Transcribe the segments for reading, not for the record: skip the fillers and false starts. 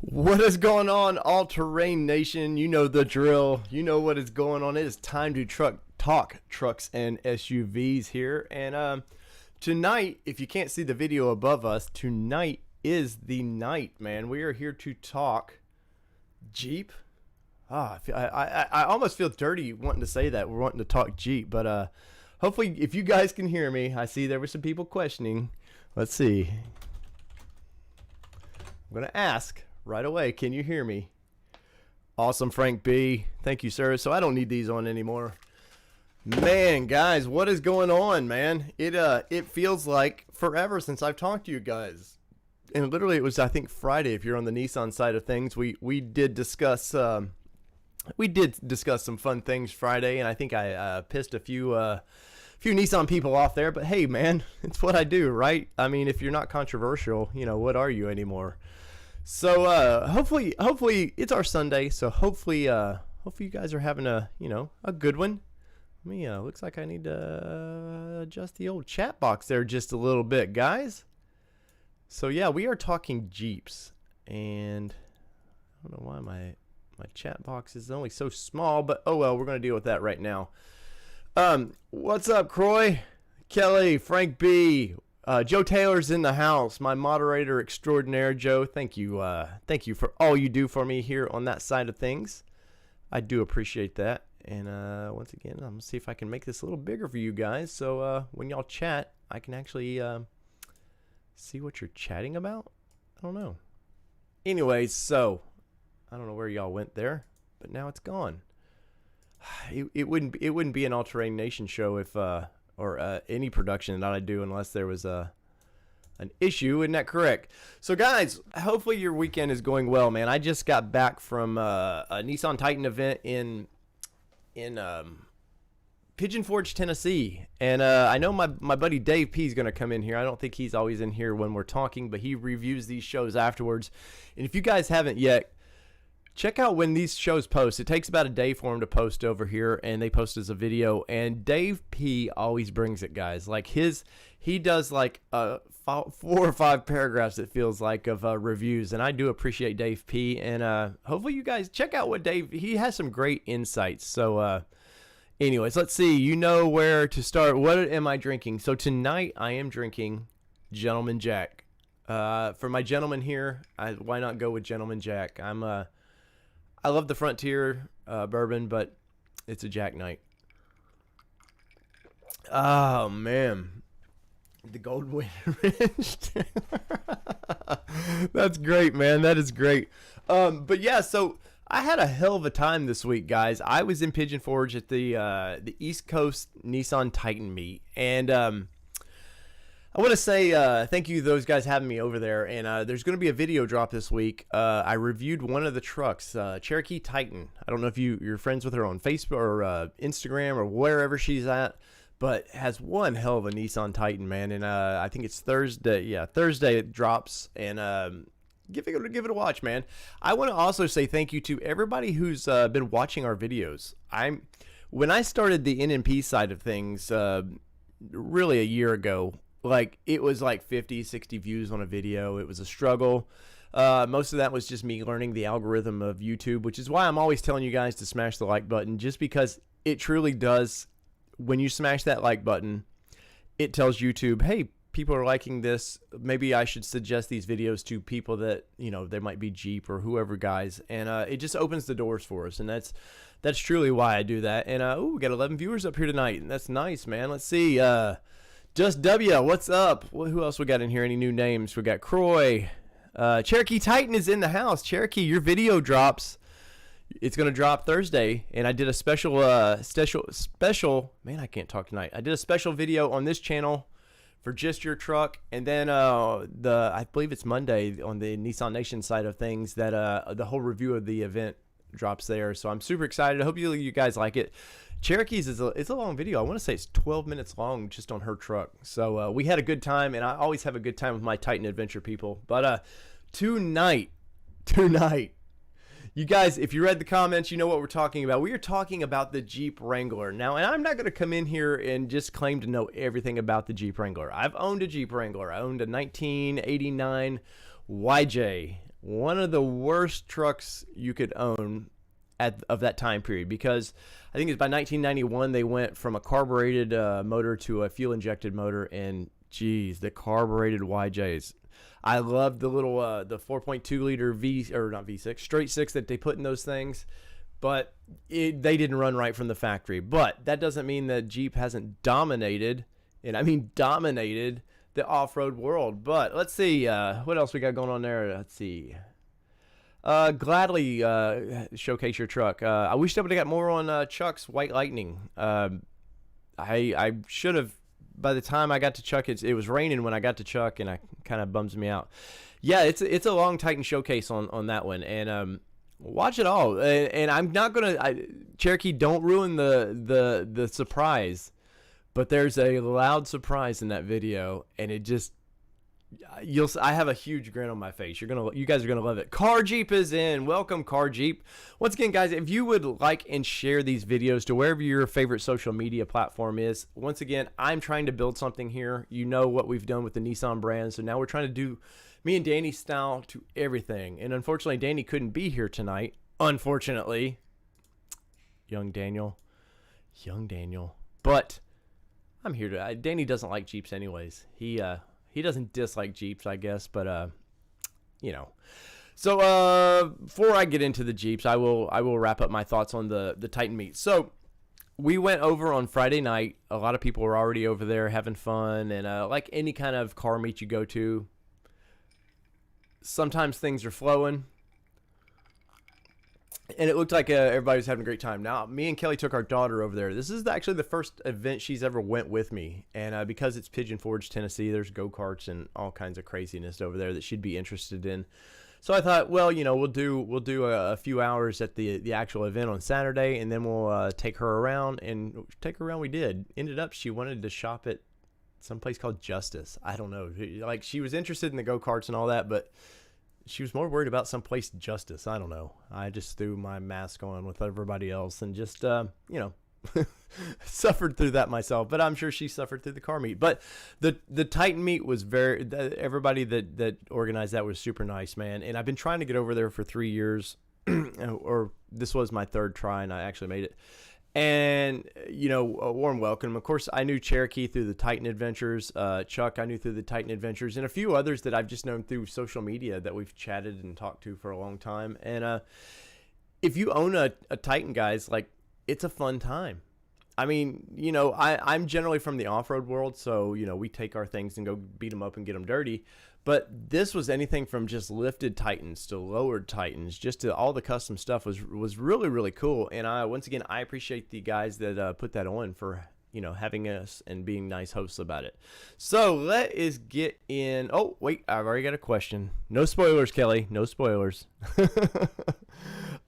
What is going on, all-terrain nation? You know the drill. You know what is going on. It is time to talk trucks and SUVs here. And tonight, if you can't see the video above us, tonight is the night, man. We are here to talk Jeep. I almost feel dirty wanting to say that. We're wanting to talk Jeep, but hopefully, if you guys can hear me, I see there were some people questioning. Let's see. I'm going to ask right away, can you hear me? Awesome, Frank B. Thank you, sir. So I don't need these on anymore. Man, guys, what is going on, man? It feels like forever since I've talked to you guys. And literally it was, I think, Friday, if you're on the Nissan side of things. We did discuss some fun things Friday, and I think I pissed a few Nissan people off there, but hey, man, it's what I do, right? I mean, if you're not controversial, you know, what are you anymore? So hopefully it's our Sunday. So hopefully you guys are having a good one. Let me looks like I need to adjust the old chat box there just a little bit, guys. So yeah, we are talking Jeeps, and I don't know why my chat box is only so small, but oh well, we're gonna deal with that right now. What's up, Croy, Kelly, Frank B? Joe Taylor's in the house, my moderator extraordinaire. Joe, thank you for all you do for me here on that side of things. I do appreciate that. And once again, I'm gonna see if I can make this a little bigger for you guys, so when y'all chat, I can actually see what you're chatting about. I don't know. Anyways, so I don't know where y'all went there, but now it's gone. It wouldn't be an All Terrain Nation show if or any production that I do unless there was an issue. Isn't that correct? So guys, hopefully your weekend is going well, man. I just got back from a Nissan Titan event in Pigeon Forge, Tennessee, and I know my buddy Dave P is going to come in here. I don't think he's always in here when we're talking, but he reviews these shows afterwards. And if you guys haven't yet, check out when these shows post. It takes about a day for them to post over here, and they post as a video. And Dave P always brings it, guys. Like he does like 4 or 5 paragraphs, it feels like, of reviews. And I do appreciate Dave P. And hopefully you guys check out what he has some great insights. So anyways, let's see. You know where to start. What am I drinking? So tonight I am drinking Gentleman Jack. For my gentleman here, why not go with Gentleman Jack? I love the Frontier bourbon, but it's a Jack night. Oh, man. The Gold Wing Ridge. That's great, man. That is great. But yeah, so I had a hell of a time this week, guys. I was in Pigeon Forge at the East Coast Nissan Titan meet, and I want to say thank you to those guys having me over there, and there's going to be a video drop this week. I reviewed one of the trucks, Cherokee Titan. I don't know if you're friends with her on Facebook or Instagram or wherever she's at, but has one hell of a Nissan Titan, man. And I think it's Thursday. Yeah, Thursday it drops, and give it a watch, man. I want to also say thank you to everybody who's been watching our videos. When I started the NMP side of things, really a year ago, like it was like 50, 60 views on a video. It was a struggle. Most of that was just me learning the algorithm of YouTube, which is why I'm always telling you guys to smash the like button, just because it truly does. When you smash that like button, it tells YouTube, hey, people are liking this. Maybe I should suggest these videos to people that, you know, they might be Jeep or whoever, guys. And it just opens the doors for us. And that's truly why I do that. And we got 11 viewers up here tonight. And that's nice, man. Let's see. Just W, what's up? Who else we got in here? Any new names? We got Croy. Cherokee Titan is in the house. Cherokee, your video drops. It's going to drop Thursday, and I did a special, man, I can't talk tonight. I did a special video on this channel for just your truck, and then I believe it's Monday on the Nissan Nation side of things that the whole review of the event drops there. So I'm super excited. I hope you guys like it. Cherokee's it's a long video. I want to say it's 12 minutes long just on her truck. So we had a good time, and I always have a good time with my Titan Adventure people. But tonight, you guys, if you read the comments, you know what we're talking about. We are talking about the Jeep Wrangler. Now, and I'm not going to come in here and just claim to know everything about the Jeep Wrangler. I've owned a Jeep Wrangler. I owned a 1989 YJ, one of the worst trucks you could own of that time period, because I think it's by 1991 they went from a carbureted motor to a fuel-injected motor, and geez, the carbureted YJs. I love the little the 4.2 liter not V6 straight six that they put in those things, but they didn't run right from the factory. But that doesn't mean that Jeep hasn't dominated, and I mean dominated, the off-road world. But let's see what else we got going on there. Let's see. Gladly showcase your truck. I wish I would have got more on Chuck's White Lightning. I should have. By the time I got to Chuck, it was raining when I got to Chuck, and it kind of bums me out. Yeah, it's a long Titan showcase on that one, and watch it all. And I'm not gonna Cherokee, don't ruin the surprise, but there's a loud surprise in that video, and it just I have a huge grin on my face. You guys are gonna love it. Car Jeep is in. Welcome, Car Jeep. Once again, guys, if you would like and share these videos to wherever your favorite social media platform is. Once again, I'm trying to build something here. You know what we've done with the Nissan brand, so now we're trying to do me and Danny style to everything. And unfortunately, Danny couldn't be here tonight. Unfortunately, young Daniel. But I'm here to. Danny doesn't like Jeeps anyways. He doesn't dislike Jeeps, I guess, but you know. So before I get into the Jeeps, I will wrap up my thoughts on the Titan meet. So we went over on Friday night. A lot of people were already over there having fun, and like any kind of car meet you go to, sometimes things are flowing. And it looked like everybody was having a great time. Now, me and Kelly took our daughter over there. This is actually the first event she's ever went with me. And because it's Pigeon Forge, Tennessee, there's go-karts and all kinds of craziness over there that she'd be interested in. So I thought, well, you know, we'll do a few hours at the actual event on Saturday, and then we'll take her around. And take her around we did. Ended up she wanted to shop at some place called Justice. I don't know. Like, she was interested in the go-karts and all that, but she was more worried about someplace Justice. I don't know. I just threw my mask on with everybody else and just, you know, suffered through that myself. But I'm sure she suffered through the car meet. But the Titan meet was everybody that organized that was super nice, man. And I've been trying to get over there for 3 years, or this was my third try, and I actually made it. And, you know, a warm welcome. Of course, I knew Cherokee through the Titan Adventures. Chuck, I knew through the Titan Adventures. And a few others that I've just known through social media that we've chatted and talked to for a long time. And if you own a Titan, guys, like, it's a fun time. I mean, you know, I'm generally from the off-road world, so, you know, we take our things and go beat them up and get them dirty. But this was anything from just lifted Titans to lowered Titans, just to all the custom stuff was really, really cool. And once again, I appreciate the guys that put that on for, you know, having us and being nice hosts about it. So let us get in. Oh, wait, I've already got a question. No spoilers, Kelly. No spoilers.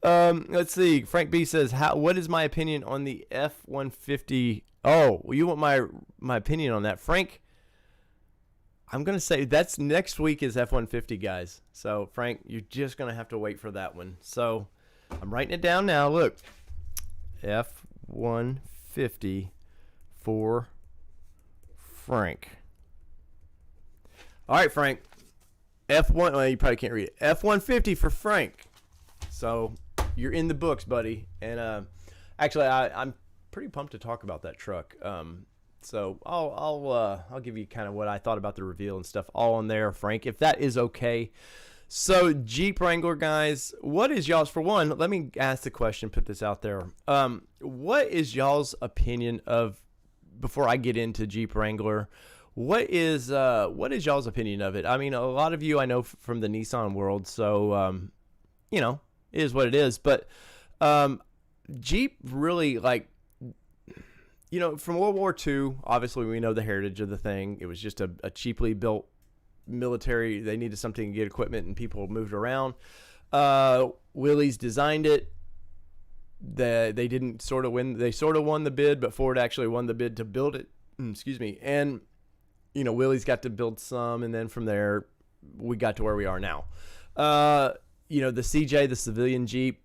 Let's see. Frank B says, what is my opinion on the F-150? Oh, well, you want my opinion on that, Frank? I'm going to say that's next week is F-150, guys. So, Frank, you're just going to have to wait for that one. So, I'm writing it down now. Look, F-150 for Frank. All right, Frank. F1, well, you probably can't read it. F-150 for Frank. So, you're in the books, buddy. And actually, I'm pretty pumped to talk about that truck. So I'll give you kind of what I thought about the reveal and stuff all on there, Frank, if that is okay. So Jeep Wrangler, guys, what is y'all's, for one, let me ask the question, put this out there. What is y'all's opinion of, before I get into Jeep Wrangler, what is y'all's opinion of it? I mean, a lot of you I know from the Nissan world, so, you know, it is what it is. But Jeep really, like, you know, from World War II, obviously we know the heritage of the thing. It was just a cheaply built military. They needed something to get equipment, and people moved around. Willys designed it. they didn't sort of win. They sort of won the bid, but Ford actually won the bid to build it. Excuse me. And Willys got to build some, and then from there we got to where we are now. The CJ, the civilian Jeep,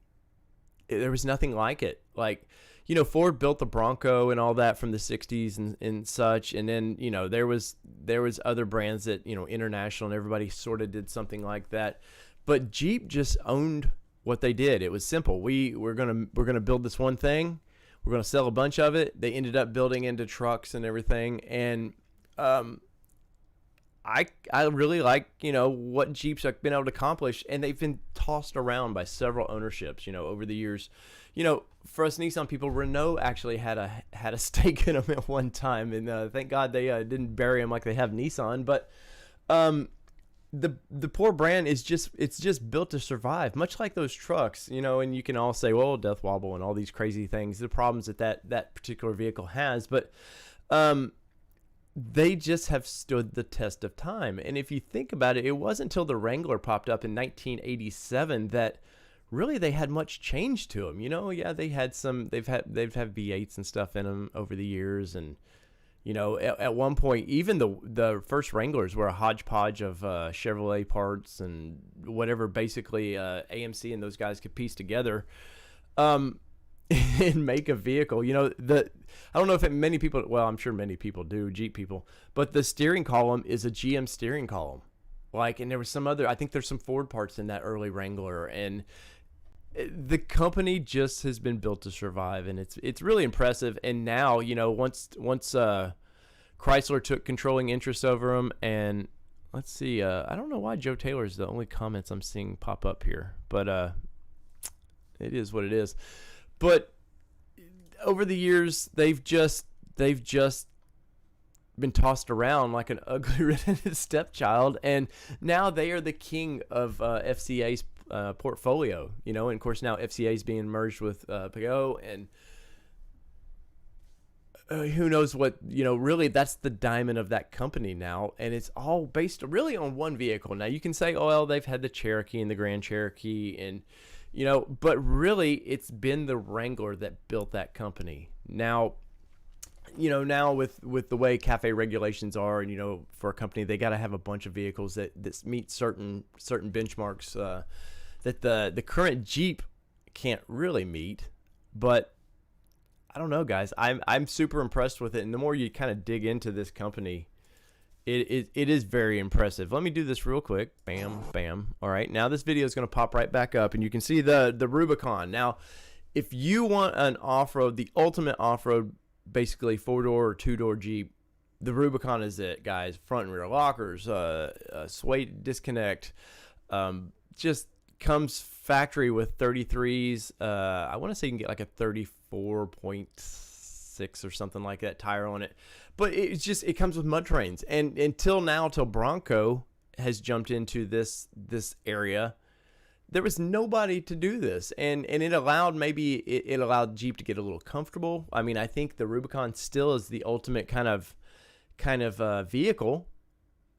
there was nothing like it. Like, Ford built the Bronco and all that from the 60s and such. And then, there was other brands that, International, and everybody sort of did something like that. But Jeep just owned what they did. It was simple. We're going to build this one thing. We're going to sell a bunch of it. They ended up building into trucks and everything. And, I really like, what Jeeps have been able to accomplish, and they've been tossed around by several ownerships, over the years. For us Nissan people, Renault actually had a stake in them at one time, and thank God they didn't bury them like they have Nissan. But the poor brand it's just built to survive, much like those trucks, and you can all say, well, death wobble and all these crazy things, the problems that particular vehicle has, but they just have stood the test of time. And if you think about it, it wasn't until the Wrangler popped up in 1987 that really they had much change to them. Yeah, they've had V8s and stuff in them over the years, and at one point even the first Wranglers were a hodgepodge of Chevrolet parts and whatever basically AMC and those guys could piece together and make a vehicle. I don't know if many people, well, I'm sure many people do, Jeep people, but the steering column is a GM steering column. And there was some other, I think there's some Ford parts in that early Wrangler, and the company just has been built to survive, and it's really impressive. And now, once Chrysler took controlling interest over them, and let's see, I don't know why Joe Taylor is the only comments I'm seeing pop up here, but it is what it is. But over the years, they've just been tossed around like an ugly redheaded stepchild, and now they are the king of FCA's portfolio. And of course now FCA is being merged with Peugeot, and who knows what, really that's the diamond of that company now, and it's all based really on one vehicle. Now you can say, oh well, they've had the Cherokee and the Grand Cherokee, and but really it's been the Wrangler that built that company. Now, now with the way CAFE regulations are, and for a company, they got to have a bunch of vehicles that meet certain benchmarks that the current Jeep can't really meet. But I don't know, guys. I'm super impressed with it, and the more you kind of dig into this company, it is very impressive. Let me do this real quick. Bam, bam. All right, now this video is going to pop right back up, and you can see the Rubicon. Now, if you want an off-road, the ultimate off-road, basically 4-door or 2-door Jeep, the Rubicon is it, guys. Front and rear lockers, sway disconnect, just comes factory with 33s. I want to say you can get like a 34.6 or something like that tire on it, but it comes with mud trains. And until Bronco has jumped into this area, there was nobody to do this, and it allowed it allowed Jeep to get a little comfortable. I mean, I think the Rubicon still is the ultimate kind of vehicle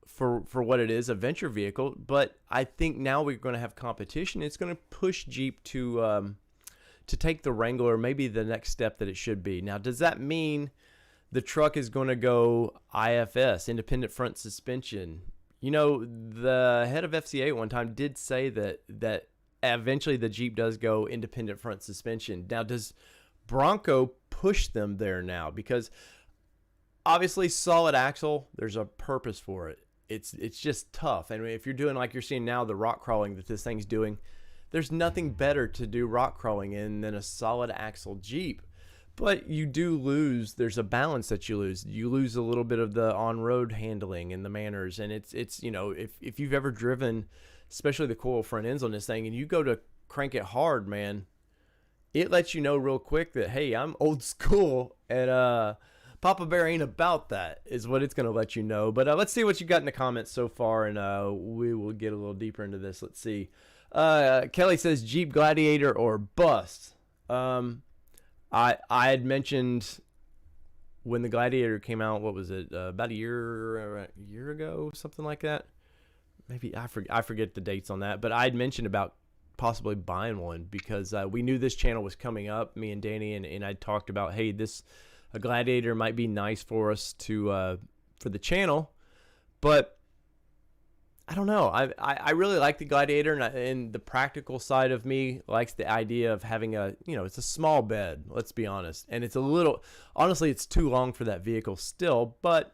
for what it is, a venture vehicle. But I think now we're going to have competition. It's going to push Jeep to take the Wrangler maybe the next step that it should be. Now, does that mean the truck is going to go IFS, independent front suspension? The head of FCA at one time did say that eventually the Jeep does go independent front suspension. Now, does Bronco push them there now? Because obviously solid axle, there's a purpose for it. It's just tough. And if you're doing like you're seeing now, the rock crawling that this thing's doing, there's nothing better to do rock crawling in than a solid axle Jeep. But you do lose, there's a balance that you lose. You lose a little bit of the on-road handling and the manners. And it's if you've ever driven, especially the coil front ends on this thing, and you go to crank it hard, man, it lets you know real quick that, hey, I'm old school, and Papa Bear ain't about that, is what it's going to let you know. But let's see what you got in the comments so far, and we will get a little deeper into this. Let's see. Kelly says Jeep Gladiator or bust. I had mentioned when the Gladiator came out, what was it, about a year ago, something like that. Maybe I forget the dates on that, but I had mentioned about possibly buying one, because we knew this channel was coming up, me and Danny, and I talked about, hey, a Gladiator might be nice for us to for the channel, but I don't know. I really like the Gladiator, and the practical side of me likes the idea of having it's a small bed, let's be honest. And it's honestly, it's too long for that vehicle still, but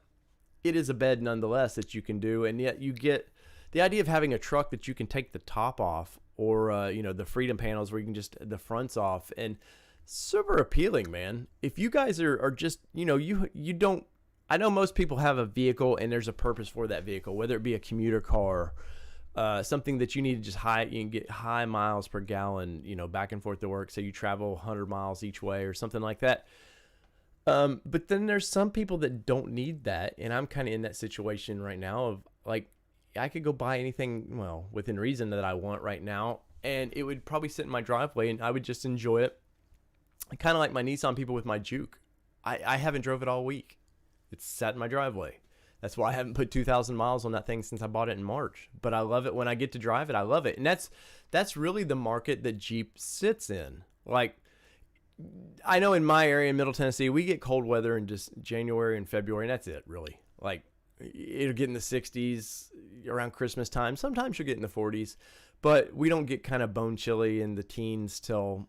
it is a bed nonetheless that you can do. And yet you get the idea of having a truck that you can take the top off, or, the Freedom panels where you can just, the fronts off, and super appealing, man. If you guys are just, you don't, I know most people have a vehicle and there's a purpose for that vehicle, whether it be a commuter car, something that you need to just you can get high miles per gallon, back and forth to work. So you travel 100 miles each way or something like that. But then there's some people that don't need that. And I'm kind of in that situation right now of like, I could go buy anything, well, within reason, that I want right now, and it would probably sit in my driveway and I would just enjoy it. Kind of like my Nissan people with my Juke. I haven't drove it all week. It's sat in my driveway. That's why I haven't put 2,000 miles on that thing since I bought it in March. But I love it when I get to drive it. I love it. And that's really the market that Jeep sits in. Like, I know in my area in Middle Tennessee, we get cold weather in just January and February, and that's it, really. Like, it'll get in the 60s around Christmas time. Sometimes you'll get in the 40s. But we don't get kind of bone chilly in the teens till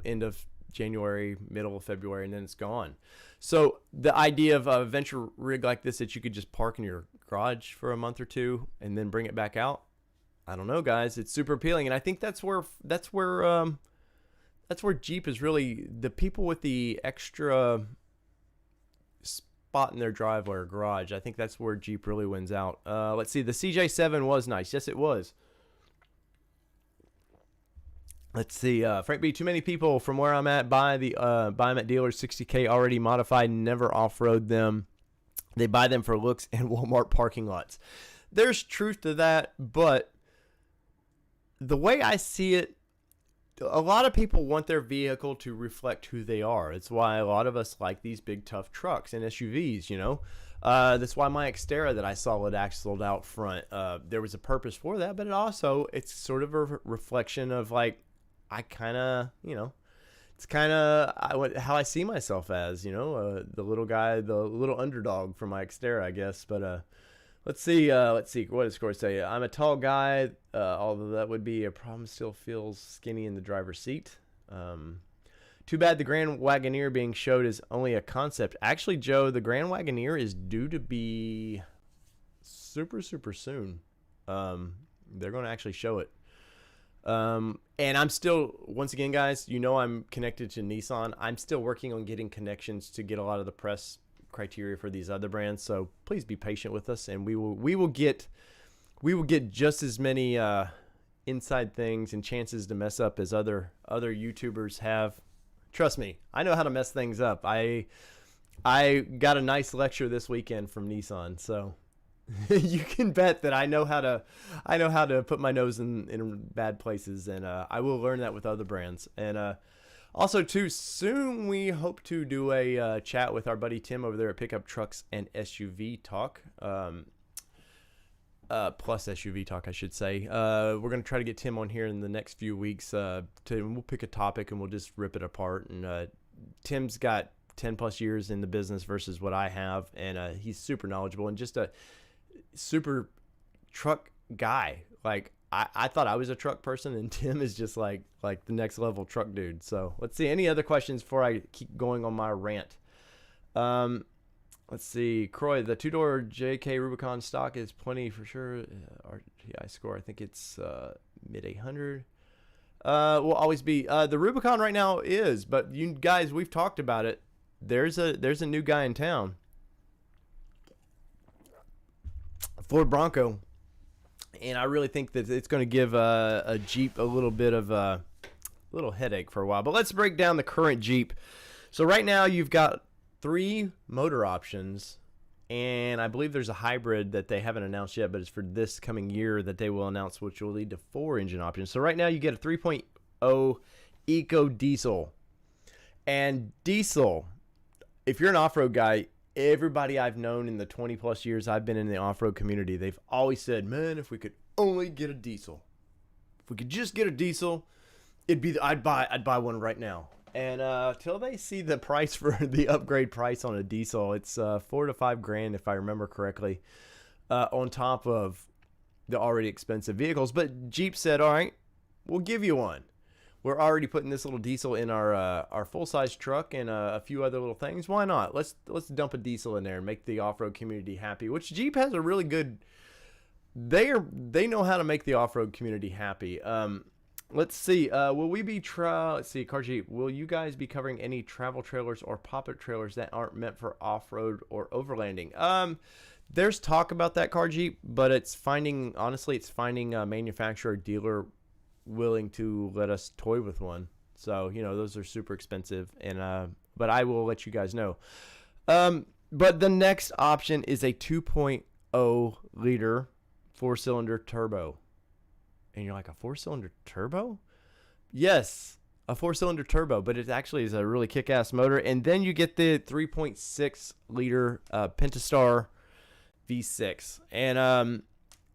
end of January, middle of February, and then it's gone. So the idea of a venture rig like this that you could just park in your garage for a month or two and then bring it back out, I don't know, guys. It's super appealing, and I think that's where Jeep is really, the people with the extra spot in their driveway or garage. I think that's where Jeep really wins out. Let's see. The CJ7 was nice. Yes, it was. Let's see, Frank B. Too many people from where I'm at buy them at dealers, $60K already modified, never off-road them. They buy them for looks in Walmart parking lots. There's truth to that, but the way I see it, a lot of people want their vehicle to reflect who they are. It's why a lot of us like these big, tough trucks and SUVs, That's why my Xterra that I solid axled out front, there was a purpose for that, but it's sort of a reflection of, like, I kind of, it's kind of how I see myself as, the little guy, the little underdog for my Xterra, I guess. But let's see. What does Score say? I'm a tall guy, although that would be a problem. Still feels skinny in the driver's seat. Too bad the Grand Wagoneer being showed is only a concept. Actually, Joe, the Grand Wagoneer is due to be super, super soon. They're going to actually show it. And I'm still, once again, guys, I'm connected to Nissan. I'm still working on getting connections to get a lot of the press criteria for these other brands. So please be patient with us, and we will get just as many inside things and chances to mess up as other YouTubers have. Trust me, I know how to mess things up. I got a nice lecture this weekend from Nissan, so you can bet that I know how to put my nose in bad places, and I will learn that with other brands. And also, too, soon we hope to do a chat with our buddy Tim over there at Pickup Trucks and SUV Talk, plus SUV Talk, I should say. We're going to try to get Tim on here in the next few weeks. We'll pick a topic and we'll just rip it apart. And Tim's got 10 plus years in the business versus what I have, and he's super knowledgeable and just a super truck guy. Like, I thought I was a truck person, and Tim is just like the next level truck dude. So let's see, any other questions before I keep going on my rant? Let's see, Croy, the two-door JK Rubicon stock is plenty for sure. RTI score, I think it's mid 800. Will always be the Rubicon right now is, but you guys, we've talked about it. There's a new guy in town. Ford Bronco, and I really think that it's going to give a Jeep a little bit of a little headache for a while. But let's break down the current Jeep. So right now you've got 3 motor options, and I believe there's a hybrid that they haven't announced yet, but it's for this coming year that they will announce, which will lead to 4 engine options. So right now you get a 3.0 Eco Diesel, and diesel, if you're an off-road guy, everybody I've known in the 20 plus years I've been in the off-road community, they've always said, man, if we could only get a diesel. if we could just get a diesel, I'd buy one right now. And till they see the price for the upgrade price on a diesel, it's $4 to $5 grand if I remember correctly, on top of the already expensive vehicles. But Jeep said, all right, we'll give you one. We're already putting this little diesel in our full-size truck and a few other little things. Why not? Let's dump a diesel in there and make the off-road community happy, which Jeep has a really good, they know how to make the off-road community happy. Let's see. Will we be let's see, Car Jeep, will you guys be covering any travel trailers or pop-up trailers that aren't meant for off-road or overlanding? There's talk about that, Car Jeep, but it's finding a manufacturer or dealer willing to let us toy with one. So, those are super expensive, and but I will let you guys know. But the next option is a 2.0 liter 4-cylinder turbo. And you're like, a 4-cylinder turbo? Yes, a 4-cylinder turbo, but it actually is a really kick-ass motor. And then you get the 3.6 liter Pentastar V6. And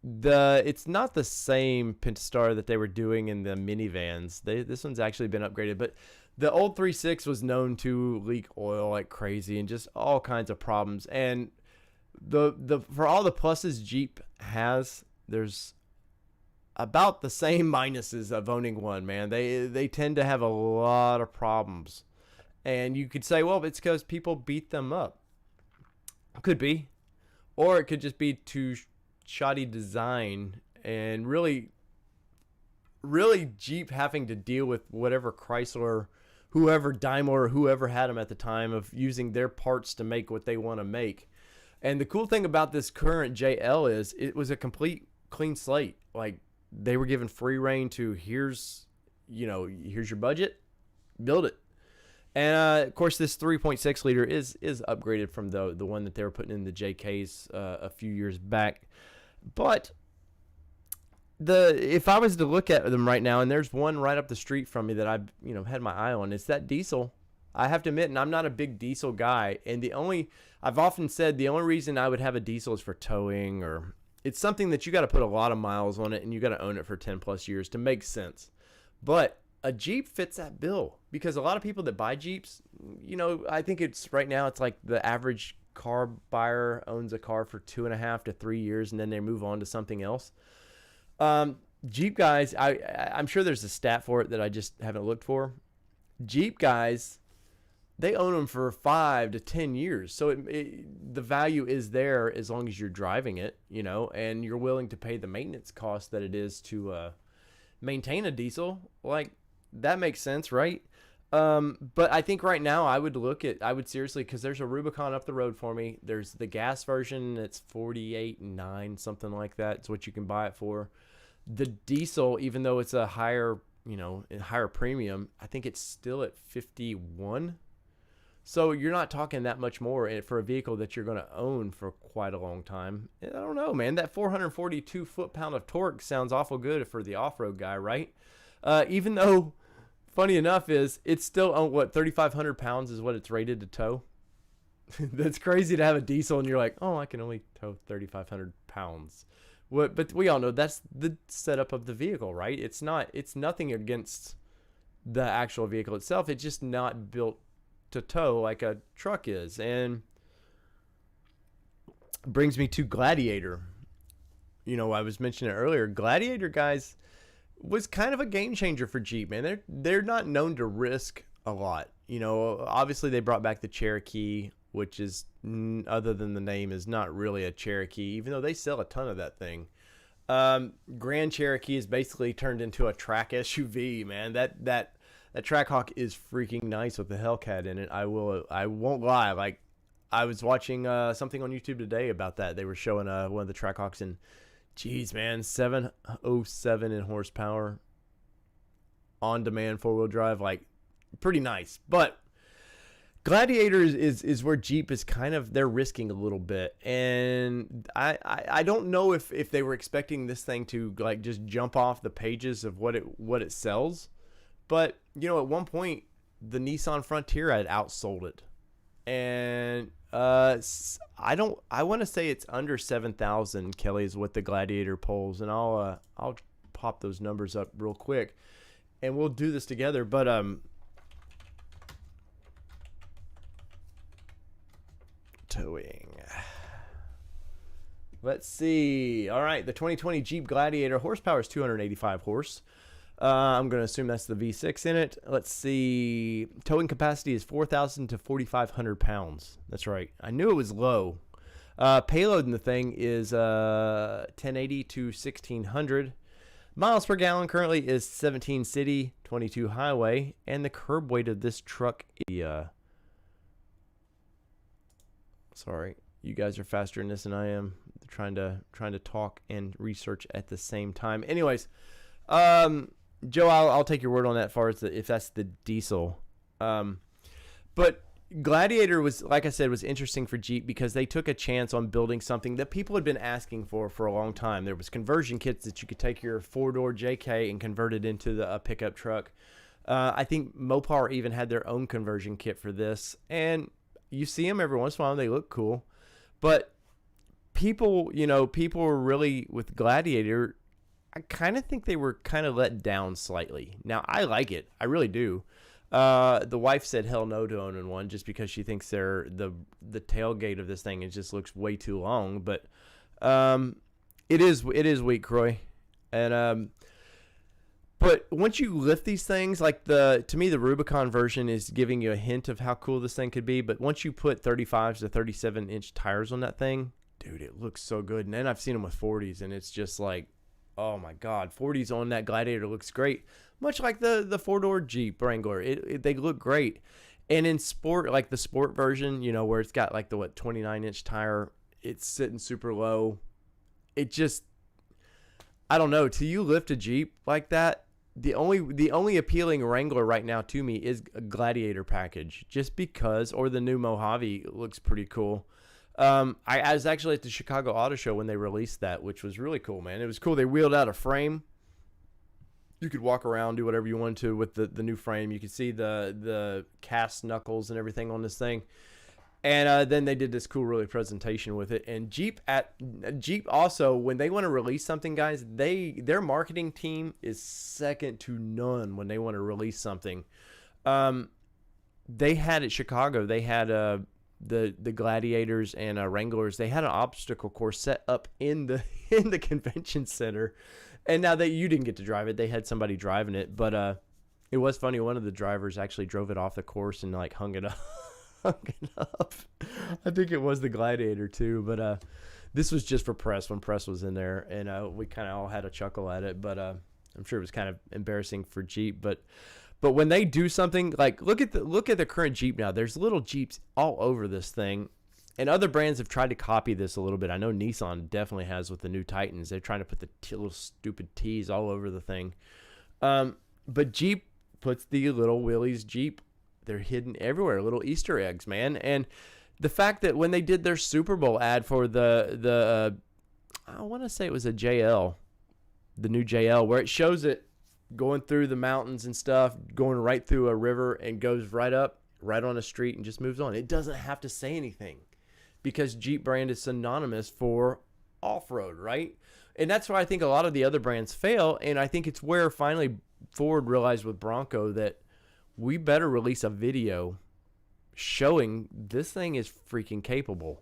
it's not the same Pentastar that they were doing in the minivans. This one's actually been upgraded, but the old 3.6 was known to leak oil like crazy and just all kinds of problems. And for all the pluses Jeep has, there's about the same minuses of owning one, man. They tend to have a lot of problems. And you could say, well, it's because people beat them up. Could be. Or it could just be too shoddy design and really Jeep having to deal with whatever Chrysler, whoever Daimler, whoever had them at the time, of using their parts to make what they want to make. And the cool thing about this current JL is it was a complete clean slate. Like, they were given free reign to here's your budget, build it. And of course, this 3.6 liter is upgraded from the one that they were putting in the JKs a few years back. But if I was to look at them right now, and there's one right up the street from me that I've had my eye on, it's that diesel. I have to admit, and I'm not a big diesel guy, and I've often said the only reason I would have a diesel is for towing, or it's something that you got to put a lot of miles on it and you got to own it for 10 plus years to make sense. But a Jeep fits that bill, because a lot of people that buy Jeeps, I think right now it's like the average car buyer owns a car for 2.5 to 3 years and then they move on to something else. Jeep guys, I'm sure there's a stat for it that I just haven't looked for. Jeep guys, they own them for 5 to 10 years. So the value is there as long as you're driving it, and you're willing to pay the maintenance cost that it is to maintain a diesel. Like, that makes sense, right? But I think right now I would seriously, because there's a Rubicon up the road for me. There's the gas version. It's $48,900, something like that. It's what you can buy it for. The diesel, even though it's a higher premium, I think it's still at $51,000. So you're not talking that much more for a vehicle that you're going to own for quite a long time. I don't know, man. That 442 foot-pound of torque sounds awful good for the off-road guy, right? Even though, funny enough, it's still, 3,500 pounds is what it's rated to tow. That's crazy to have a diesel and you're like, oh, I can only tow 3,500 pounds. But we all know that's the setup of the vehicle, right? It's nothing against the actual vehicle itself. It's just not built to tow like a truck is. And brings me to Gladiator. I was mentioning it earlier. Gladiator, guys, was kind of a game changer for Jeep, man. They're not known to risk a lot. Obviously they brought back the Cherokee, which is, other than the name, is not really a Cherokee, even though they sell a ton of that thing. Grand Cherokee is basically turned into a track SUV, man. That Trackhawk is freaking nice with the Hellcat in it. I won't lie. Like, I was watching something on YouTube today about that. They were showing one of the Trackhawks, and geez, man, 707 in horsepower, on-demand four-wheel drive, like, pretty nice. But Gladiator is where Jeep is kind of, they're risking a little bit. And I don't know if they were expecting this thing to, like, just jump off the pages of what it sells. But, at one point, the Nissan Frontier had outsold it. And I want to say it's under 7,000, Kelly, is what the Gladiator pulls. And I'll pop those numbers up real quick, and we'll do this together. But towing. Let's see. All right, the 2020 Jeep Gladiator horsepower is 285 horse. I'm going to assume that's the V6 in it. Let's see. Towing capacity is 4,000 to 4,500 pounds. That's right. I knew it was low. Payload in the thing is 1080 to 1,600. Miles per gallon currently is 17 city, 22 highway. And the curb weight of this truck is... sorry, you guys are faster in this than I am. Trying to talk and research at the same time. Anyways, Joe, I'll take your word on that as far as if that's the diesel. But Gladiator was, like I said, was interesting for Jeep because they took a chance on building something that people had been asking for a long time. There was conversion kits that you could take your 4-door JK and convert it into a pickup truck. I think Mopar even had their own conversion kit for this, and you see them every once in a while. They look cool, but people were really with Gladiator. I kind of think they were kind of let down slightly. Now, I like it. I really do. The wife said hell no to owning one just because she thinks the tailgate of this thing, it just looks way too long. But it is weak, Croy. And but once you lift these things, like to me the Rubicon version is giving you a hint of how cool this thing could be. But once you put 35 to 37 inch tires on that thing, dude, it looks so good. And then I've seen them with 40s, and it's just like, oh my God, 40s on that Gladiator looks great. Much like the 4-door Jeep Wrangler, they look great. And in sport, like the sport version, where it's got like the 29-inch tire, it's sitting super low. It just, I don't know. Till you lift a Jeep like that, the only appealing Wrangler right now to me is a Gladiator package, just because, or the new Mojave looks pretty cool. I was actually at the Chicago Auto Show when they released that, which was really cool, man. It was cool. They wheeled out a frame. You could walk around, do whatever you wanted to with the new frame. You could see the cast knuckles and everything on this thing. And then they did this cool, really presentation with it. And Jeep also, when they want to release something, guys, their marketing team is second to none when they want to release something. They had at Chicago, they had the Gladiators and Wranglers. They had an obstacle course set up in the convention center. And now that you didn't get to drive it, they had somebody driving it. But it was funny. One of the drivers actually drove it off the course and like hung it up. I think it was the Gladiator too. But this was just for press when press was in there, and we kind of all had a chuckle at it. But I'm sure it was kind of embarrassing for Jeep. But when they do something like look at the current Jeep now. There's little Jeeps all over this thing. And other brands have tried to copy this a little bit. I know Nissan definitely has with the new Titans. They're trying to put the little stupid T's all over the thing. But Jeep puts the little Willys Jeep. They're hidden everywhere, little Easter eggs, man. And the fact that when they did their Super Bowl ad for the I want to say it was a JL, the new JL, where it shows it going through the mountains and stuff, going right through a river and goes right up, right on a street and just moves on. It doesn't have to say anything. Because Jeep brand is synonymous for off-road, right? And that's why I think a lot of the other brands fail, and I think it's where finally Ford realized with Bronco that we better release a video showing this thing is freaking capable.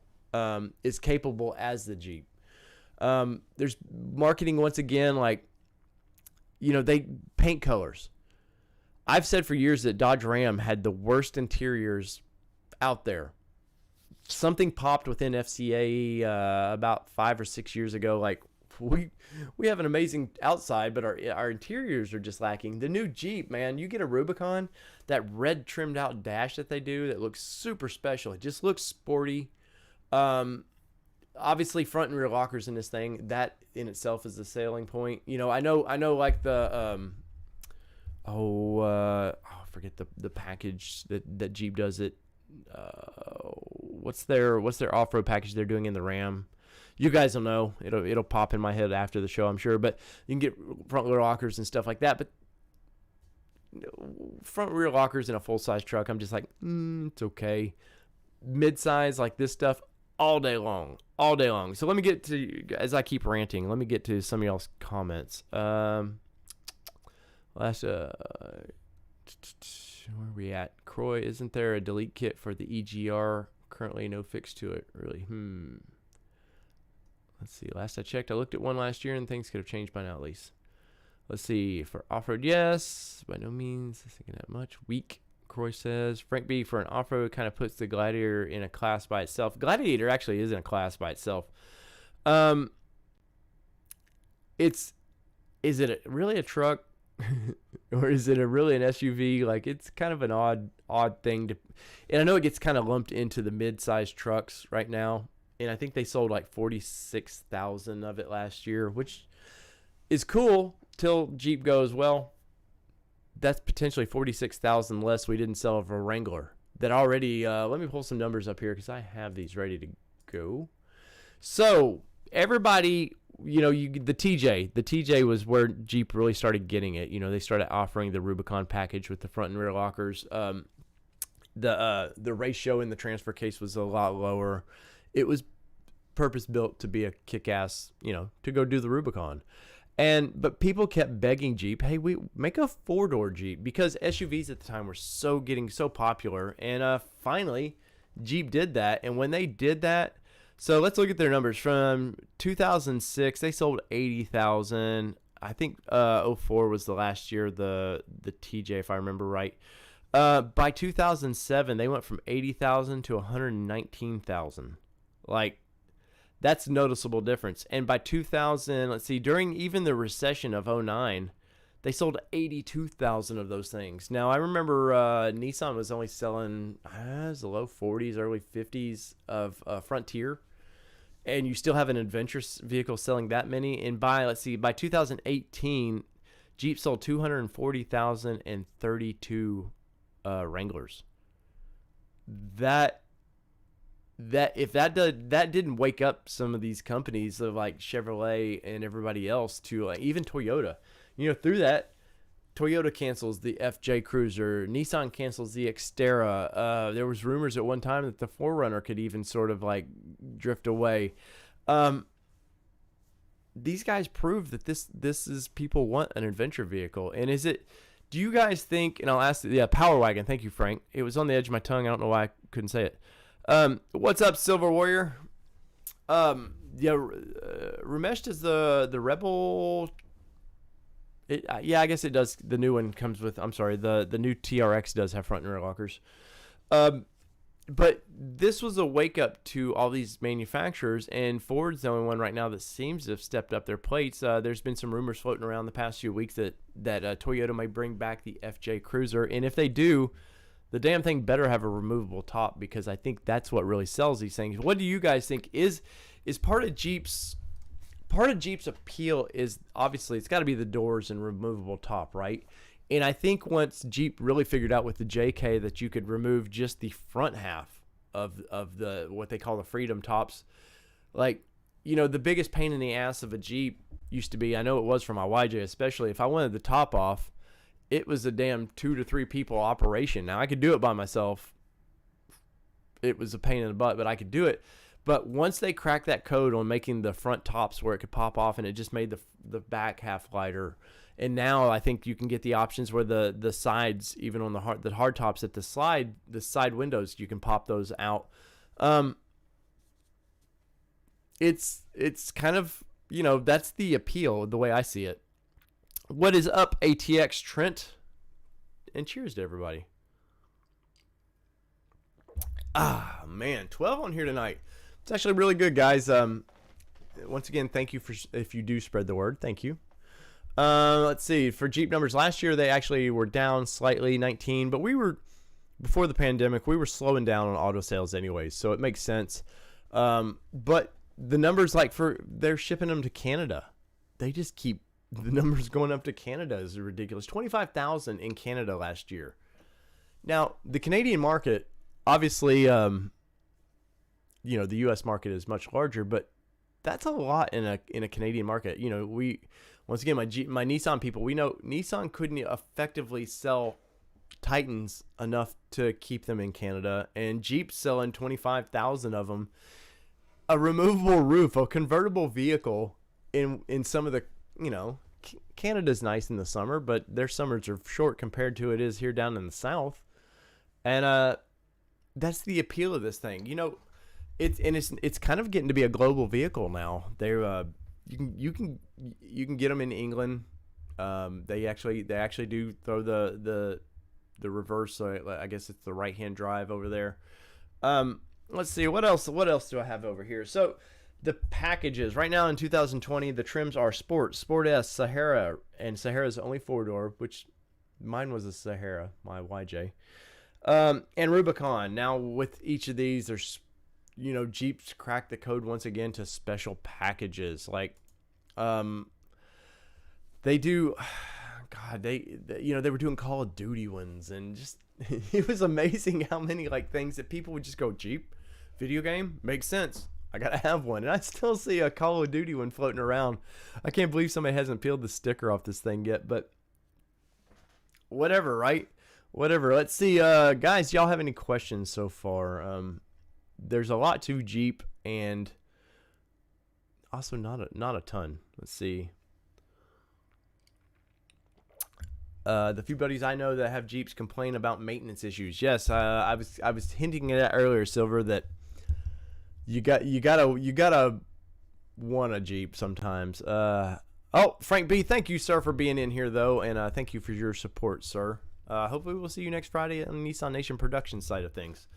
Is capable as the Jeep. There's marketing once again, like, they paint colors. I've said for years that Dodge Ram had the worst interiors out there. Something popped within FCA about 5 or 6 years ago. Like we have an amazing outside, but our interiors are just lacking. The new Jeep, man, you get a Rubicon, that red trimmed out dash that they do that looks super special. It just looks sporty. Obviously front and rear lockers in this thing, that in itself is the selling point. I know like the I forget the package that Jeep does it. What's their off-road package they're doing in the Ram? You guys will know. It'll pop in my head after the show, I'm sure. But you can get front rear lockers and stuff like that. But front rear lockers in a full-size truck, I'm just like, it's okay. Mid-size like this stuff, all day long. all day long. So let me get to, as I keep ranting, let me get to some of y'all's comments. Where are we at? Croy, isn't there a delete kit for the EGR? Currently no fix to it, really. Let's see. Last I checked, I looked at one last year, and things could have changed by now at least. Let's see. For off-road, yes. By no means thinking that much. Weak, Croy says. Frank B, for an off-road, kind of puts the Gladiator in a class by itself. Gladiator actually is in a class by itself. Is it really a truck? Or is it really an SUV? Like, it's kind of an odd thing to, and I know it gets kind of lumped into the mid-sized trucks right now, and I think they sold like 46,000 of it last year, which is cool till Jeep goes, well, that's potentially 46,000 less we didn't sell of a Wrangler that already, let me pull some numbers up here because I have these ready to go. So everybody, the TJ was where Jeep really started getting it. They started offering the Rubicon package with the front and rear lockers. The ratio in the transfer case was a lot lower. It was purpose built to be a kick-ass, to go do the Rubicon. But people kept begging Jeep, hey, we make a 4-door Jeep, because SUVs at the time were getting so popular. And finally, Jeep did that. And when they did that, so let's look at their numbers. From 2006, they sold 80,000. I think 04 was the last year, the TJ, if I remember right. By 2007, they went from 80,000 to 119,000. Like, that's a noticeable difference. And by 2000, let's see, during even the recession of 09, they sold 82,000 of those things. Now, I remember Nissan was only selling the low 40s, early 50s of Frontier. And you still have an adventurous vehicle selling that many. And by 2018, Jeep sold 240,032 Wranglers. That didn't wake up some of these companies of like Chevrolet and everybody else to like even Toyota. Through that, Toyota cancels the FJ Cruiser. Nissan cancels the Xterra. There was rumors at one time that the 4Runner could even sort of like drift away. These guys prove that this is, people want an adventure vehicle. And do you guys think, and I'll ask, Power Wagon. Thank you, Frank. It was on the edge of my tongue. I don't know why I couldn't say it. What's up, Silver Warrior? Ramesh does the Rebel. I guess it does. The new one comes with, the new TRX does have front and rear lockers. But this was a wake up to all these manufacturers, and Ford's the only one right now that seems to have stepped up their plates. There's been some rumors floating around the past few weeks that Toyota may bring back the FJ Cruiser, and if they do, the damn thing better have a removable top, because I think that's what really sells these things. What do you guys think is part of Jeep's appeal? Is obviously it's got to be the doors and removable top, right? And I think once Jeep really figured out with the JK that you could remove just the front half of the what they call the Freedom tops, like, the biggest pain in the ass of a Jeep used to be, I know it was for my YJ especially, if I wanted the top off, it was a damn 2 to 3 people operation. Now, I could do it by myself. It was a pain in the butt, but I could do it. But once they cracked that code on making the front tops where it could pop off, and it just made the back half lighter. And now I think you can get the options where the sides, even on the hard tops at the side windows, you can pop those out. It's kind of, that's the appeal, the way I see it. What is up, ATX Trent? And cheers to everybody. Ah, man, 12 on here tonight. It's actually really good, guys. Once again, thank you if you do spread the word. Thank you. Let's see. For Jeep numbers last year, they actually were down slightly, 19. But before the pandemic, we were slowing down on auto sales anyways, so it makes sense. But the numbers, they're shipping them to Canada. They just keep the numbers going up to Canada is ridiculous. 25,000 in Canada last year. Now, the Canadian market, obviously, the U.S. market is much larger, but that's a lot in a Canadian market. Once again, my Nissan people, we know Nissan couldn't effectively sell Titans enough to keep them in Canada, and Jeep's selling 25,000 of them. a removable roof, a convertible vehicle in some of the, Canada's nice in the summer, but their summers are short compared to it is here down in the South. And that's the appeal of this thing. It's kind of getting to be a global vehicle now. They're you can get them in England. They actually do throw the reverse. So I guess it's the right hand drive over there. Let's see what else do I have over here. So the packages right now in 2020, the trims are Sport S, Sahara, and Sahara's only 4-door, which mine was a Sahara, my YJ, and Rubicon. Now with each of these, there's Jeep's cracked the code once again to special packages. Like they do, God, they were doing Call of Duty ones, and just it was amazing how many things that people would just go, Jeep video game makes sense, I gotta have one. And I still see a Call of Duty one floating around. I can't believe somebody hasn't peeled the sticker off this thing yet, but whatever, right? Whatever. Let's see, guys, y'all have any questions so far? There's a lot to Jeep, and also not a ton. Let's see. The few buddies I know that have Jeeps complain about maintenance issues. Yes, I was hinting at that earlier, Silver, that you gotta want a Jeep sometimes. Oh, Frank B, thank you, sir, for being in here though, and thank you for your support, sir. Hopefully we'll see you next Friday on the Nissan Nation production side of things.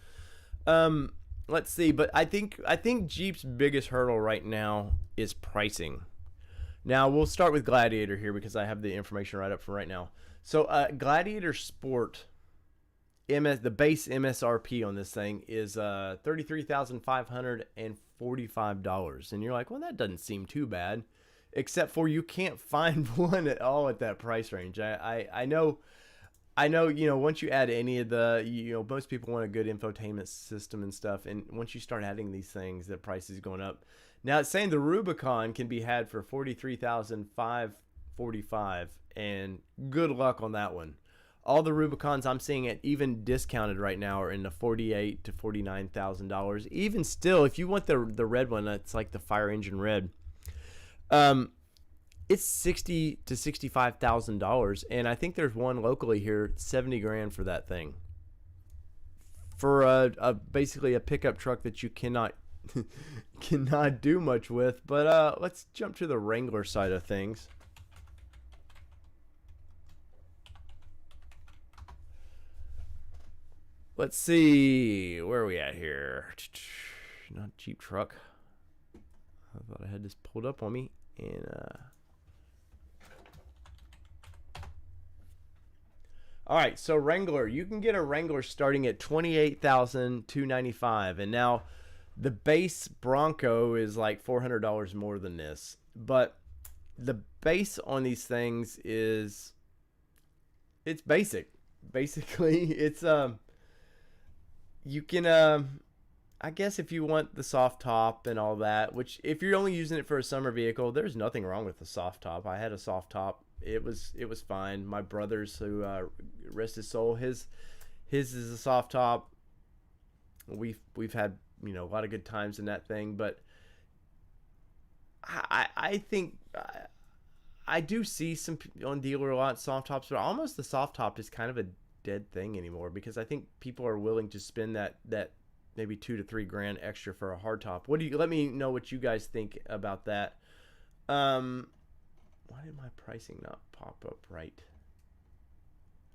Let's see, but I think Jeep's biggest hurdle right now is pricing. Now we'll start with Gladiator here because I have the information right up for right now. So Gladiator Sport the base MSRP on this thing is $33,545, and you're like, well, that doesn't seem too bad, except for you can't find one at all at that price range. I know, once you add any of the, most people want a good infotainment system and stuff, and once you start adding these things, the price is going up. Now it's saying the Rubicon can be had for $43,545, and good luck on that one. All the Rubicons I'm seeing at even discounted right now are in the $48,000 to $49,000. Even still, if you want the red one, that's like the fire engine red. It's $60,000 to $65,000, and I think there's one locally here, $70,000 for that thing. For basically a pickup truck that you cannot do much with. But let's jump to the Wrangler side of things. Let's see, where are we at here? Not Jeep truck. I thought I had this pulled up on me, and all right, so Wrangler, you can get a Wrangler starting at $28,295, and now the base Bronco is like $400 more than this, but the base on these things it's basic. Basically, it's you can I guess if you want the soft top and all that, which if you're only using it for a summer vehicle, there's nothing wrong with the soft top. I had a soft top. It was fine. My brother's, who rest his soul, his is a soft top. We've had a lot of good times in that thing, but I think I do see some on dealer a lot soft tops, but almost the soft top is kind of a dead thing anymore, because I think people are willing to spend that maybe $2,000 to $3,000 extra for a hard top. Let me know what you guys think about that. Why did my pricing not pop up right?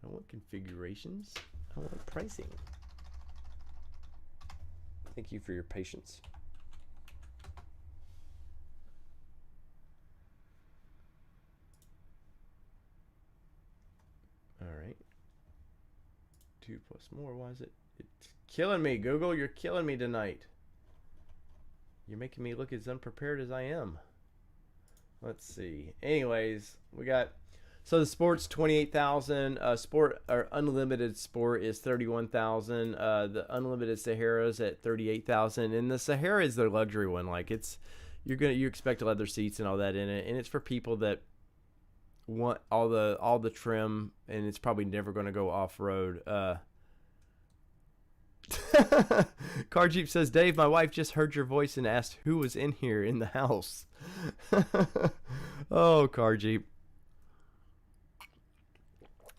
I want configurations. I want pricing. Thank you for your patience. All right. 2 plus more. Why is it? It's killing me, Google. You're killing me tonight. You're making me look as unprepared as I am. Let's see. Anyways, we got, so the Sport's $28,000. Sport or Unlimited Sport is $31,000. The Unlimited Sahara's at $38,000, and the Sahara is their luxury one. Like, it's you expect leather seats and all that in it, and it's for people that want all the trim, and it's probably never going to go off road. Car Jeep says, Dave, my wife just heard your voice and asked who was in here in the house. Oh, Car Jeep.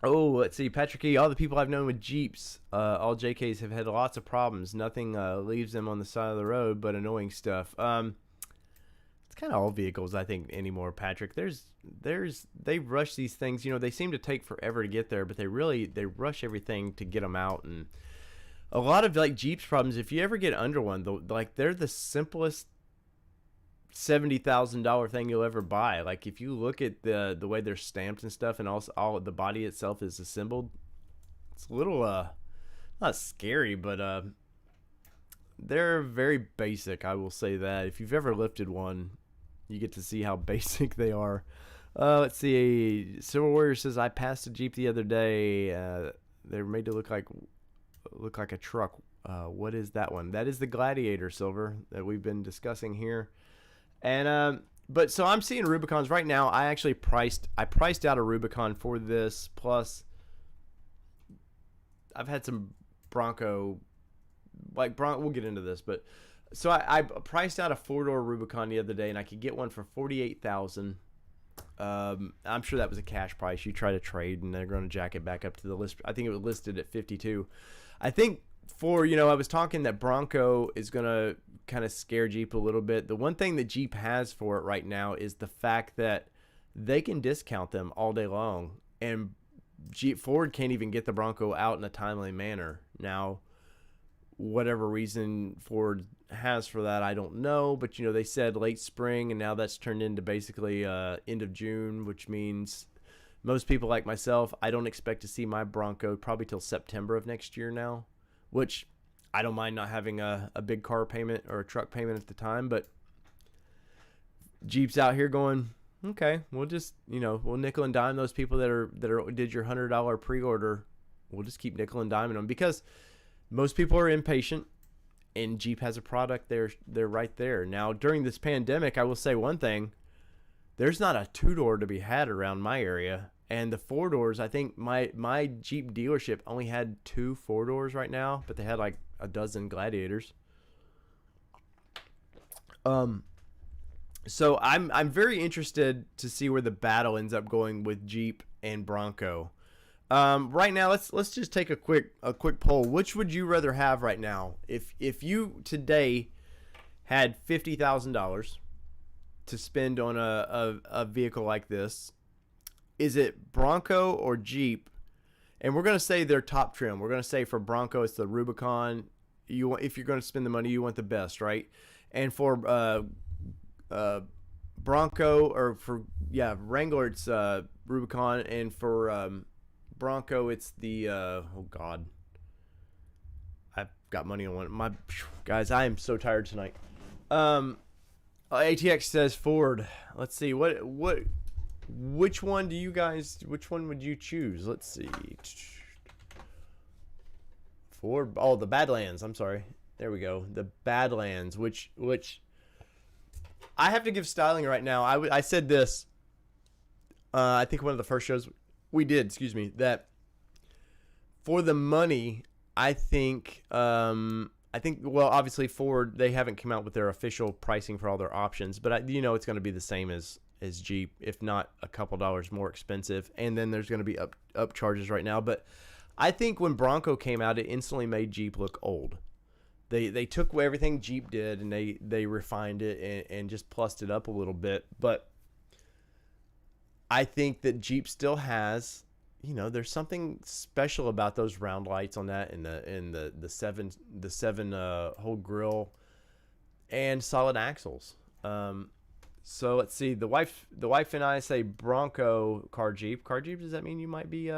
Oh, let's see. Patrick E., all the people I've known with Jeeps, all JKs have had lots of problems. Nothing leaves them on the side of the road but annoying stuff. It's kind of all vehicles, I think, anymore, Patrick. They rush these things. You know, they seem to take forever to get there, but they rush everything to get them out. And a lot of like Jeep's problems, if you ever get under one, they're the simplest $70,000 thing you'll ever buy. Like if you look at the way they're stamped and stuff, and also all the body itself is assembled, it's a little not scary, but they're very basic. I will say that if you've ever lifted one, you get to see how basic they are. Let's see. Silver Warrior says, I passed a Jeep the other day. They're made to look like a truck. What is that one? That is the Gladiator, Silver, that we've been discussing here. And but so I'm seeing Rubicons right now. I priced out a Rubicon for this. Plus, I've had some Bronco, we'll get into this, but so I priced out a 4-door Rubicon the other day, and I could get one for $48,000. I'm sure that was a cash price. You try to trade, and they're going to jack it back up to the list. I think it was listed at 52. I think I was talking that Bronco is going to kind of scare Jeep a little bit. The one thing that Jeep has for it right now is the fact that they can discount them all day long, and Ford can't even get the Bronco out in a timely manner. Now, whatever reason Ford has for that, I don't know, but they said late spring, and now that's turned into basically end of June, which means most people like myself, I don't expect to see my Bronco probably till September of next year now, which I don't mind not having a big car payment or a truck payment at the time, but Jeep's out here going, okay, we'll just, we'll nickel and dime those people that did your $100 pre-order. We'll just keep nickel and diming them, because most people are impatient, and Jeep has a product. They're right there. Now, during this pandemic, I will say one thing. There's not a 2-door to be had around my area. And the 4-doors, I think my Jeep dealership only had 2 4-doors right now, but they had like a dozen Gladiators. So I'm very interested to see where the battle ends up going with Jeep and Bronco. Right now, let's just take a quick poll. Which would you rather have right now? If you today had $50,000 to spend on a vehicle like this, is it Bronco or Jeep? And we're going to say they're top trim. We're going to say for Bronco, it's the Rubicon. If you're going to spend the money, you want the best, right? And for Bronco, or for Wrangler, it's Rubicon, and for Bronco, it's the oh god, I've got money on one. Guys, I am so tired tonight. ATX says Ford. Let's see which one would you choose? Let's see. Ford. Oh, the Badlands. I'm sorry. There we go. The Badlands, which I have to give styling right now. I said this. I think one of the first shows we did. Excuse me. That for the money, I think. Well, obviously Ford, they haven't come out with their official pricing for all their options, but it's going to be the same as Jeep, if not a couple dollars more expensive. And then there's going to be up charges right now. But I think when Bronco came out, it instantly made Jeep look old. They took everything Jeep did and they refined it and just plussed it up a little bit. But I think that Jeep still has, there's something special about those round lights on that, and the seven hole grill and solid axles. So let's see. The wife and I say Bronco, Car Jeep. Car Jeep, does that mean you might be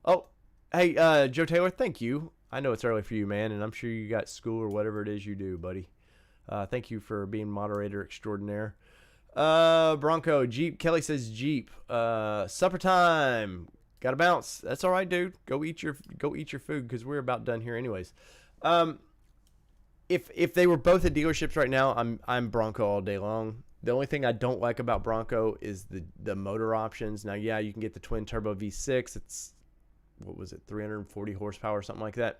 Oh, hey, Joe Taylor, thank you. I know it's early for you, man, and I'm sure you got school or whatever it is you do, buddy. Thank you for being moderator extraordinaire. Bronco, Jeep. Kelly says Jeep. Supper time. Gotta bounce. That's all right, dude. Go eat your food, because we're about done here anyways. If they were both at dealerships right now, I'm Bronco all day long. The only thing I don't like about Bronco is the motor options. Now, yeah, you can get the twin turbo V6. It's, what was it, 340 horsepower or something like that.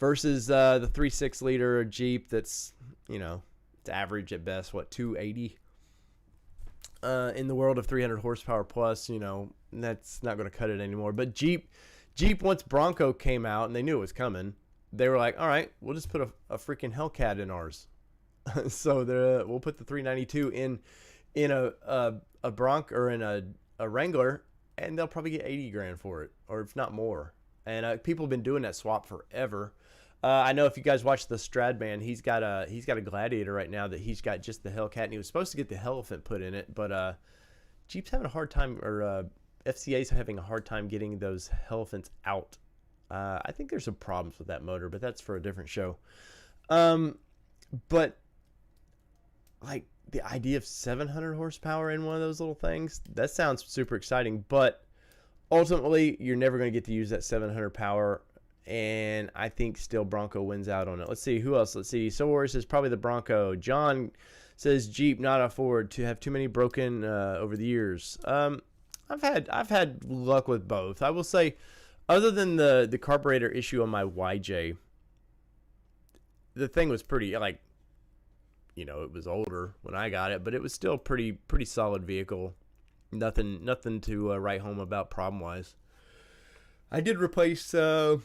versus the 3.6 liter Jeep that's, it's average at best, 280 in the world of 300 horsepower plus, that's not going to cut it anymore. But Jeep, once Bronco came out and they knew it was coming, they were like, all right, we'll just put a freaking Hellcat in ours. So we'll put the 392 in a Bronco or in a Wrangler, and they'll probably get 80 grand for it, or if not more. And people have been doing that swap forever. I know if you guys watch the Stradman, he's got a Gladiator right now that he's got just the Hellcat, and he was supposed to get the Elephant put in it, but Jeep's having a hard time, or FCA's having a hard time getting those Elephants out. I think there's some problems with that motor, but that's for a different show. But like the idea of 700 horsepower in one of those little things, that sounds super exciting, but ultimately you're never going to get to use that 700 power, and I think still Bronco wins out on it. Let's see who else. Let's see. Solar says probably the Bronco. John says Jeep, not afford to have too many broken over the years. I've had luck with both. I will say, other than the carburetor issue on my YJ, the thing was pretty, like, it was older when I got it, but it was still pretty solid vehicle. Nothing to write home about problem wise. I did replace I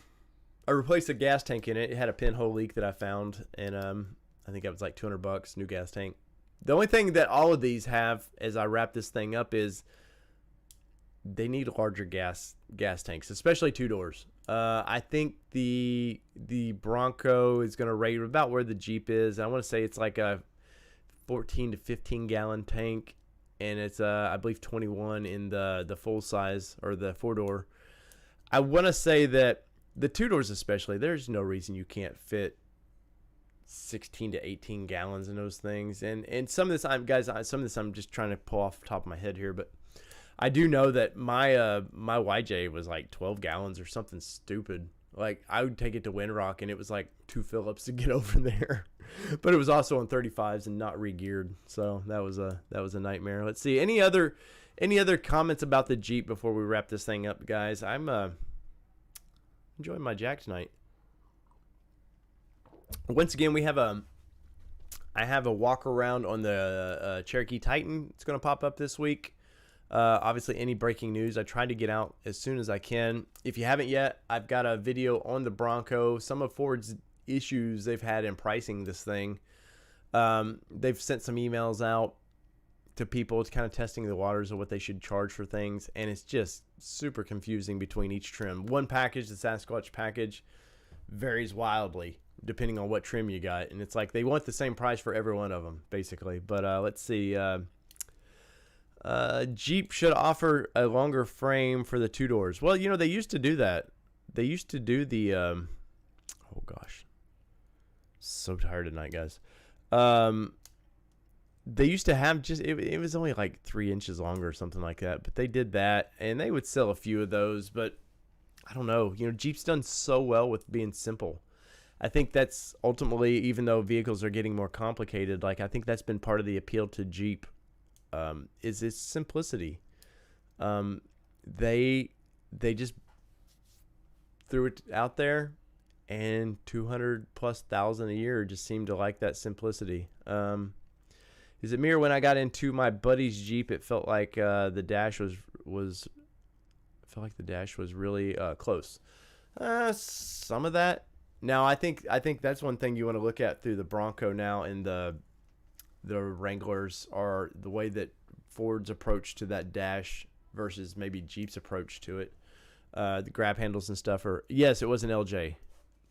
replaced a gas tank in it. It had a pinhole leak that I found, and I think it was like $200, new gas tank. The only thing that all of these have, as I wrap this thing up, is they need larger gas tanks, especially 2-doors. I think the Bronco is going to rate about where the Jeep is. I want to say it's like a 14 to 15 gallon tank, and it's I believe 21 in the full size or the 4-door. I want to say that the 2-doors especially, there's no reason you can't fit 16 to 18 gallons in those things. And some of this, I'm just trying to pull off the top of my head here, but I do know that my YJ was like 12 gallons or something stupid. Like, I would take it to Windrock, and it was like 2 Phillips to get over there. But it was also on 35s and not re-geared, so that was a nightmare. Let's see, any other comments about the Jeep before we wrap this thing up, guys? I'm enjoying my Jack tonight. Once again, I have a walk around on the Cherokee Titan. It's going to pop up this week. Obviously, any breaking news, I try to get out as soon as I can. If you haven't yet, I've got a video on the Bronco, some of Ford's issues they've had in pricing this thing. They've sent some emails out to people. It's kind of testing the waters of what they should charge for things, and it's just super confusing between each trim. One package, the Sasquatch package, varies wildly depending on what trim you got, and it's like they want the same price for every one of them, basically. But let's see. Jeep should offer a longer frame for the 2-doors. Well, they used to do that. They used to do the oh gosh, so tired tonight, guys. They used to have just it was only like 3 inches longer or something like that, but they did that, and they would sell a few of those. But I don't know, Jeep's done so well with being simple. I think that's ultimately, even though vehicles are getting more complicated, like, I think that's been part of the appeal to Jeep. Is its simplicity. They just threw it out there, and 200,000+ a year just seemed to like that simplicity. Is it me, or when I got into my buddy's Jeep, it felt like the dash was really close. Some of that. Now I think that's one thing you want to look at through the Bronco now, and the Wranglers, are the way that Ford's approach to that dash versus maybe Jeep's approach to it. The grab handles and stuff are, yes, it was an LJ.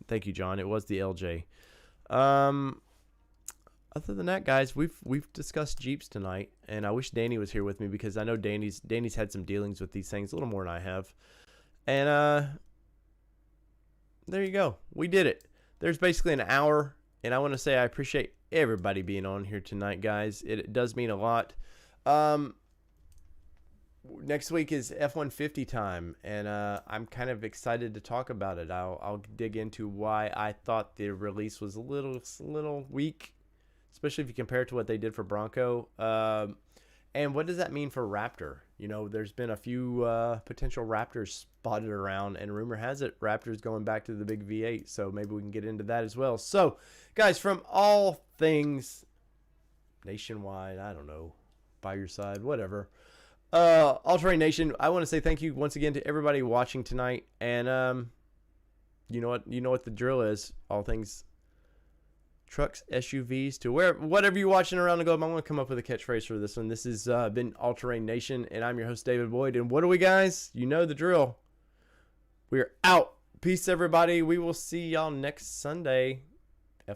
Thank you, John. It was the LJ. Other than that, guys, we've discussed Jeeps tonight, and I wish Danny was here with me, because I know Danny's had some dealings with these things a little more than I have. And there you go. We did it. There's basically an hour, and I want to say I appreciate everybody being on here tonight, guys. It does mean a lot. Next week is F-150 time, and I'm kind of excited to talk about it. I'll dig into why I thought the release was a little weak, especially if you compare it to what they did for Bronco. And what does that mean for Raptor? You know, there's been a few potential Raptors spotted around, and rumor has it Raptor's going back to the big V8, so maybe we can get into that as well. So, guys, from all things nationwide, I don't know, by your side, whatever. All Terrain Nation, I want to say thank you once again to everybody watching tonight, and you know what the drill is. All things trucks, SUVs, to whatever you're watching around the globe. I'm going to come up with a catchphrase for this one. This has been All Terrain Nation, and I'm your host, David Boyd. And what are we, guys? You know the drill. We're out. Peace, everybody. We will see y'all next Sunday.